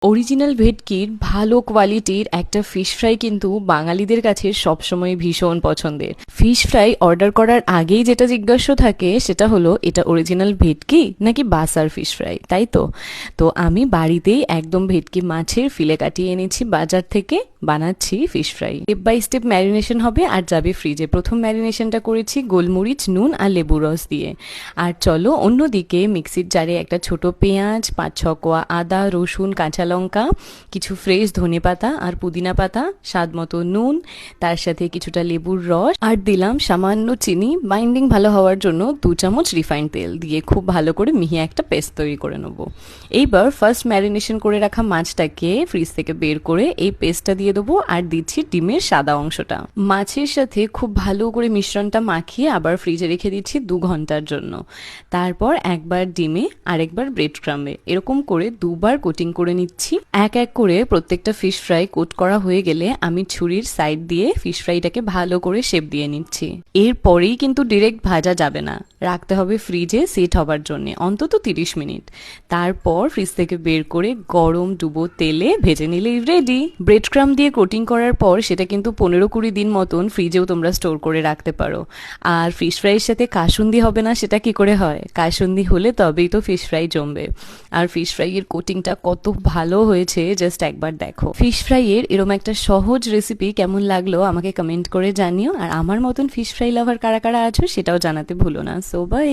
Original ভেটকির ভালো কোয়ালিটির একটা ফিশ ফ্রাই কিন্তু বাঙালিদের কাছে সবসময় ভীষণ পছন্দের। ফিশ ফ্রাই অর্ডার করার আগেই যেটা জিজ্ঞাসা থাকে সেটা হলো এটা অরিজিনাল ভেটকি নাকি বাসার ফিশ ফ্রাই, তাই তো। তো আমি বাড়িতেই একদম ভেটকি মাছের ফিলে কাটিয়ে এনেছি বাজার থেকে, বানাচ্ছি fish fry. Step by step marination হবে আর যাবে ফ্রিজে। প্রথম ম্যারিনেশনটা করেছি গোলমরিচ, নুন আর লেবু রস দিয়ে। আর চলো অন্যদিকে মিক্সির জারে একটা ছোট পেঁয়াজ, 5-6 কোয়া আদা, রসুন, কাঁচা লঙ্কা, কিছু ফ্রেশ ধনেপাতা আর পুদিনা পাতা, স্বাদ মতো নুন, তার সাথে কিছুটা লেবুর রস আর দিলাম সামান্য চিনি। বাইন্ডিং ভালো হওয়ার জন্য 2 চামচ রিফাইন্ড তেল দিয়ে খুব ভালো করে মিহি একটা পেস্ট তৈরি করে নেব। এইবার ফার্স্ট ম্যারিনেশন করে রাখা মাছটাকে ফ্রিজ থেকে বের করে এই পেস্টটা দিয়ে দেবো আর দিচ্ছি ডিমের সাদা অংশটা। মাছের সাথে খুব ভালো করে মিশ্রণটা মাখিয়ে আবার ফ্রিজে রেখে দিচ্ছি 2 ঘন্টার জন্য। তারপর একবার ডিমে আরেকবার ব্রেড ক্রাম্বে, এরকম করে 2বার কোটিং করে নিচ্ছি। এক এক করে প্রত্যেকটা ফিশ ফ্রাই কোট করা হয়ে গেলে আমি ছুরির সাইড দিয়ে ফিশ ফ্রাইটাকে ভালো করে শেপ দিয়ে নিচ্ছি। এরপরেই কিন্তু ডিরেক্ট ভাজা যাবে না, রাখতে হবে ফ্রিজে সেট হবার জন্য অন্তত 30 মিনিট। তারপর ফ্রিজ থেকে বের করে গরম ডুবো তেলে ভেজে নিলেই রেডি। ব্রেড ক্রাম দিয়ে কোটিং করার পর সেটা কিন্তু 15-20 দিন মতন ফ্রিজেও তোমরা স্টোর করে রাখতে পারো। আর ফিশ ফ্রাইয়ের সাথে কাসুন্দি হবে না সেটা কি করে হয়? কাসুন্দি হলে তবেই তো ফিশ ফ্রাই জমবে। আর ফিশ ফ্রাইয়ের কোটিংটা কত ভালো হয়েছে জাস্ট একবার দেখো। ফিশ ফ্রাইয়ের এরম একটা সহজ রেসিপি কেমন লাগলো আমাকে কমেন্ট করে জানিও। আর আমার মতন ফিশ ফ্রাই লাভার কারা কারা আছো সেটাও জানাতে ভুলো না। So by.